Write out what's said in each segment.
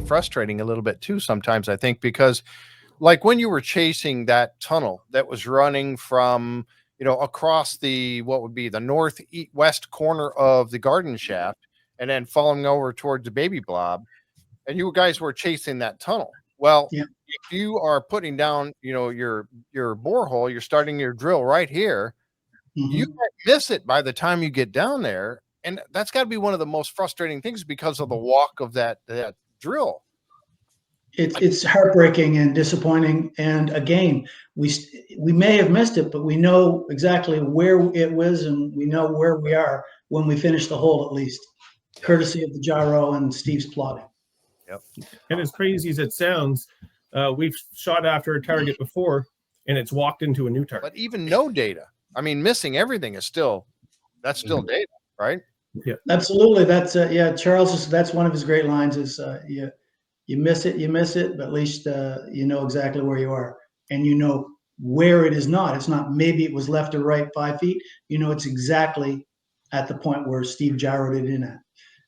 frustrating a little bit too sometimes, I think, because like when you were chasing that tunnel that was running from, across the, what would be the northwest corner of the garden shaft and then falling over towards the baby blob, and you guys were chasing that tunnel. Well, Yeah. if you are putting down, your borehole, you're starting your drill right here, you might miss it by the time you get down there. And that's got to be one of the most frustrating things because of the walk of that drill. It's heartbreaking and disappointing. And again, we may have missed it, but we know exactly where it was, and we know where we are when we finish the hole, at least, courtesy of the gyro and Steve's plotting. Yep. And as crazy as it sounds, we've shot after a target before, and it's walked into a new target. But even no data. I mean, missing everything is still data, right? Yeah, absolutely. That's Charles. That's one of his great lines. Is you miss it, but at least you know exactly where you are, and you know where it is not. It's not maybe it was left or right 5 feet. You know, it's exactly at the point where Steve gyroed it in at,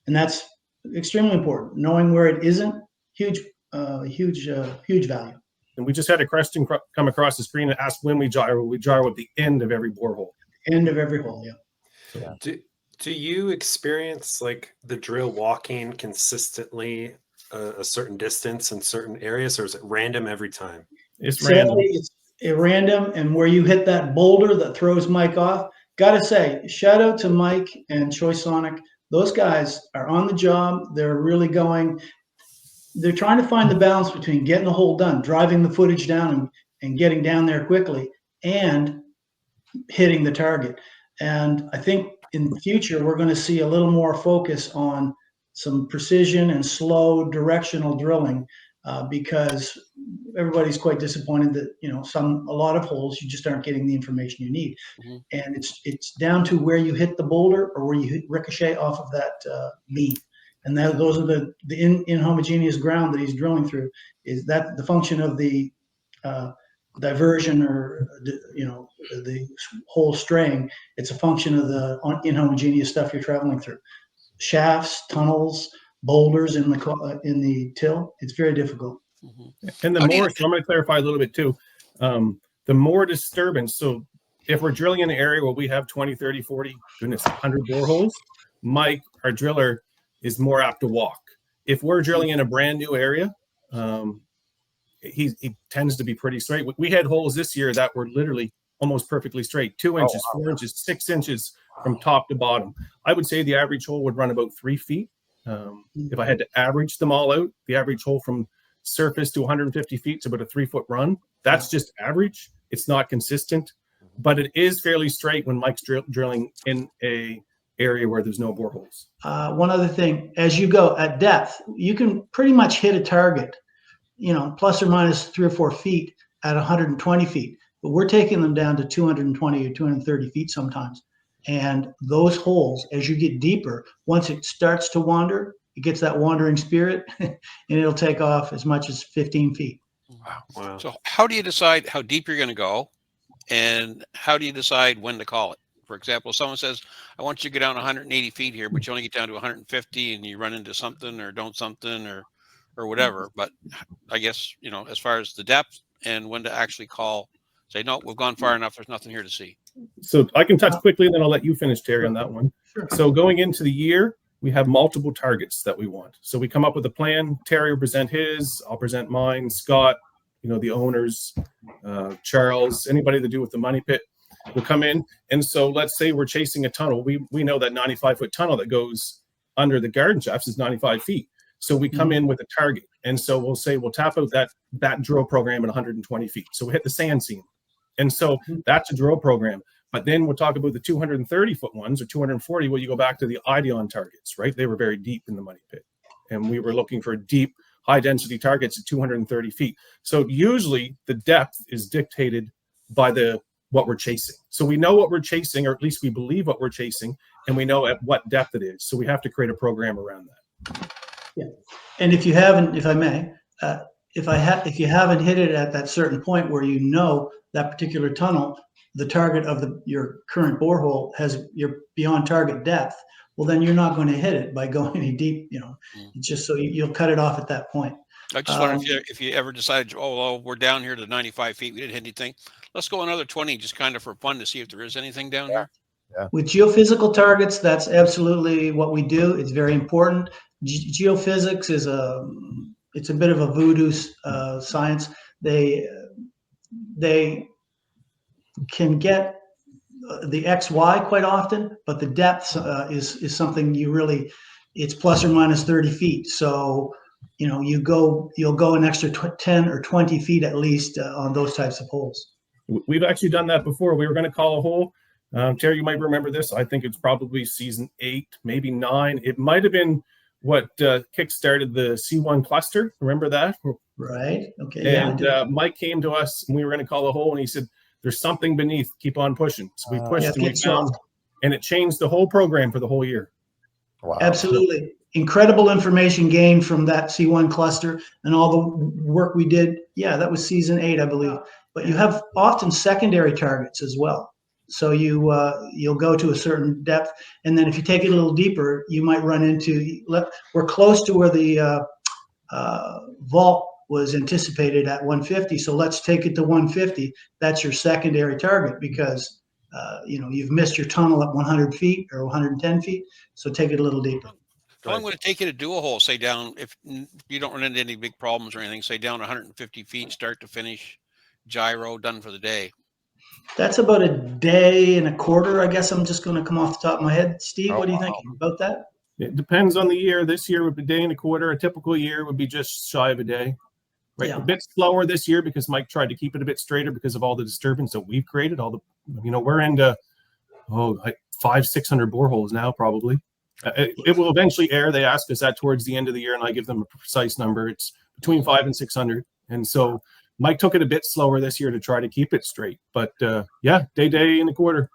and that's extremely important. Knowing where it isn't, huge value. And we just had a question come across the screen and ask when we gyro. We gyro at the end of every borehole. End of every hole, yeah. Do you experience like the drill walking consistently a certain distance in certain areas, or is it random every time? It's random. It's random, and where you hit that boulder that throws Mike off, gotta say, shout out to Mike and Choice Sonic. Those guys are on the job. They're really going. They're trying to find the balance between getting the hole done, driving the footage down, and getting down there quickly, and hitting the target. And I think in the future, we're going to see a little more focus on some precision and slow directional drilling, because everybody's quite disappointed that, a lot of holes, you just aren't getting the information you need. And it's down to where you hit the boulder or where you ricochet off of that beam. And those are the inhomogeneous ground that he's drilling through. Is that the function of the diversion, or the whole straying? It's a function of the inhomogeneous stuff you're traveling through. Shafts, tunnels, boulders in the till. It's very difficult. And the more, so I'm going to clarify a little bit too. The more disturbance. So if we're drilling in an area where we have 20, 30, 40, 100 boreholes, Mike, our driller, is more apt to walk. If we're drilling in a brand new area, he tends to be pretty straight. We had holes this year that were literally almost perfectly straight, 2 inches, 4 inches, 6 inches from top to bottom. I would say the average hole would run about 3 feet. If I had to average them all out, the average hole from surface to 150 feet is about a 3-foot run. That's just average. It's not consistent, but it is fairly straight when Mike's drilling in a area where there's no boreholes. One other thing, as you go at depth, you can pretty much hit a target, plus or minus 3 or 4 feet at 120 feet. But we're taking them down to 220 or 230 feet sometimes. And those holes, as you get deeper, once it starts to wander, it gets that wandering spirit, and it'll take off as much as 15 feet. Wow. So how do you decide how deep you're going to go, and how do you decide when to call it? For example, someone says, I want you to get down 180 feet here, but you only get down to 150 and you run into something or don't something or whatever. But I guess, as far as the depth and when to actually call, say, no, we've gone far enough. There's nothing here to see. So I can touch quickly, and then I'll let you finish, Terry, on that one. Sure. So going into the year, we have multiple targets that we want. So we come up with a plan. Terry will present his, I'll present mine, Scott, the owners, Charles, anybody to do with the money pit will come in. And so let's say we're chasing a tunnel. We know that 95-foot tunnel that goes under the garden shafts is 95 feet. So we come in with a target. And so we'll say we'll tap out that drill program at 120 feet. So we hit the sand seam. And so that's a drill program. But then we'll talk about the 230-foot ones or 240, where you go back to the Ideon targets, right? They were very deep in the money pit. And we were looking for deep, high-density targets at 230 feet. So usually the depth is dictated by what we're chasing. So we know what we're chasing, or at least we believe what we're chasing, and we know at what depth it is. So we have to create a program around that. Yeah. And if you haven't, if I may, if you haven't hit it at that certain point where that particular tunnel, the target of your current borehole you're beyond target depth, well, then you're not going to hit it by going any deep. It's just so you'll cut it off at that point. I just wonder if you ever decided, well, we're down here to 95 feet. We didn't hit anything. Let's go another 20 just kind of for fun to see if there is anything down here. Yeah. With geophysical targets, that's absolutely what we do. It's very important. Geophysics is it's a bit of a voodoo science. They can get the XY quite often, but the depth is something it's plus or minus 30 feet. So, you'll go an extra 10 or 20 feet at least on those types of holes. We've actually done that before. We were going to call a hole. Terry, you might remember this. I think it's probably season 8, maybe 9. It might have been what kick-started the C1 cluster. Remember that? Right. Okay. And Mike came to us and we were going to call a hole and he said, there's something beneath. Keep on pushing. So we pushed and we found, and it changed the whole program for the whole year. Wow. Absolutely. Incredible information gained from that C1 cluster and all the work we did. Yeah, that was season 8, I believe. But you have often secondary targets as well. So you'll go to a certain depth, and then if you take it a little deeper, you might run into. We're close to where the vault was anticipated at 150. So let's take it to 150. That's your secondary target because you've missed your tunnel at 100 feet or 110 feet. So take it a little deeper. How long would it take you to do a hole, say down, if you don't run into any big problems or anything, say down 150 feet, start to finish, gyro, done for the day? That's about a day and a quarter. I guess I'm just going to come off the top of my head. Steve, what do you think about that? It depends on the year. This year would be a day and a quarter. A typical year would be just shy of a day. Right. Yeah. A bit slower this year because Mike tried to keep it a bit straighter because of all the disturbance that we've created. We're into 500-600 boreholes now probably. It will eventually air. They ask us that towards the end of the year, and I give them a precise number. It's between 500 and 600. And so Mike took it a bit slower this year to try to keep it straight. But day and a quarter.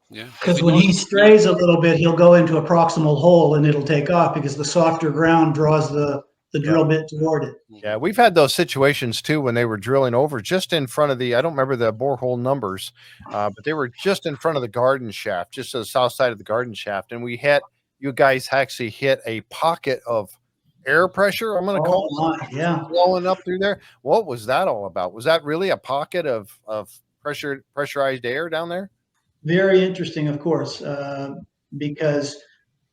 Yeah. Because when he strays a little bit, he'll go into a proximal hole and it'll take off because the softer ground draws the drill bit toward it. Yeah, we've had those situations too when they were drilling over just in front of I don't remember the borehole numbers, but they were just in front of the garden shaft, just to the south side of the garden shaft. And you guys actually hit a pocket of air pressure, I'm going to call it, blowing up through there. What was that all about? Was that really a pocket of pressurized air down there? Very interesting, of course, because,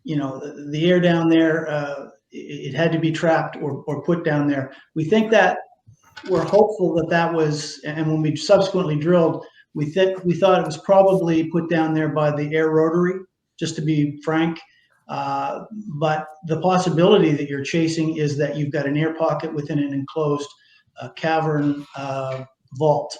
the air down there, it had to be trapped or put down there. We think that we're hopeful that was, and when we subsequently drilled, we thought it was probably put down there by the air rotary, just to be frank. But the possibility that you're chasing is that you've got an air pocket within an enclosed cavern vault,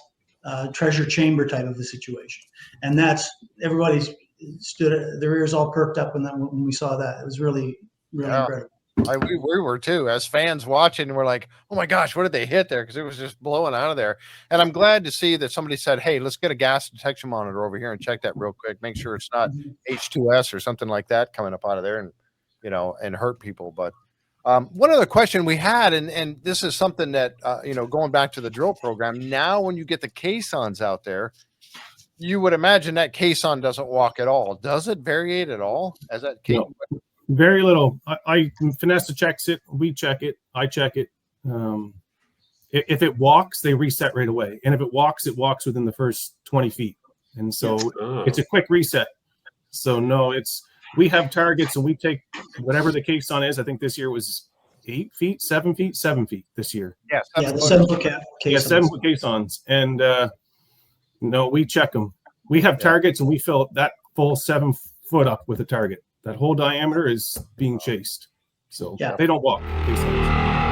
treasure chamber type of a situation. And that's, everybody stood, their ears all perked up when we saw that. It was really, really incredible. We were too, as fans watching, and we're like, oh my gosh, what did they hit there? Because it was just blowing out of there. And I'm glad to see that somebody said, hey, let's get a gas detection monitor over here and check that real quick. Make sure it's not H2S or something like that coming up out of there and hurt people. But one other question we had, and this is something that, going back to the drill program, now when you get the caissons out there, you would imagine that caisson doesn't walk at all. Does it variate at all? As that No. Very little. Vanessa checks it. We check it. I check it. If it walks, they reset right away. And if it walks within the first 20 feet. And so it's a quick reset. So no, we have targets and we take whatever the caisson is. I think this year was 8 feet, 7 feet, 7 feet this year. Yes. Yeah, the 7 foot caissons. Yeah, 7 foot caissons. And no, we check them. We have targets and we fill that full 7 foot up with a target. That whole diameter is being chased. So they don't walk. Caissons.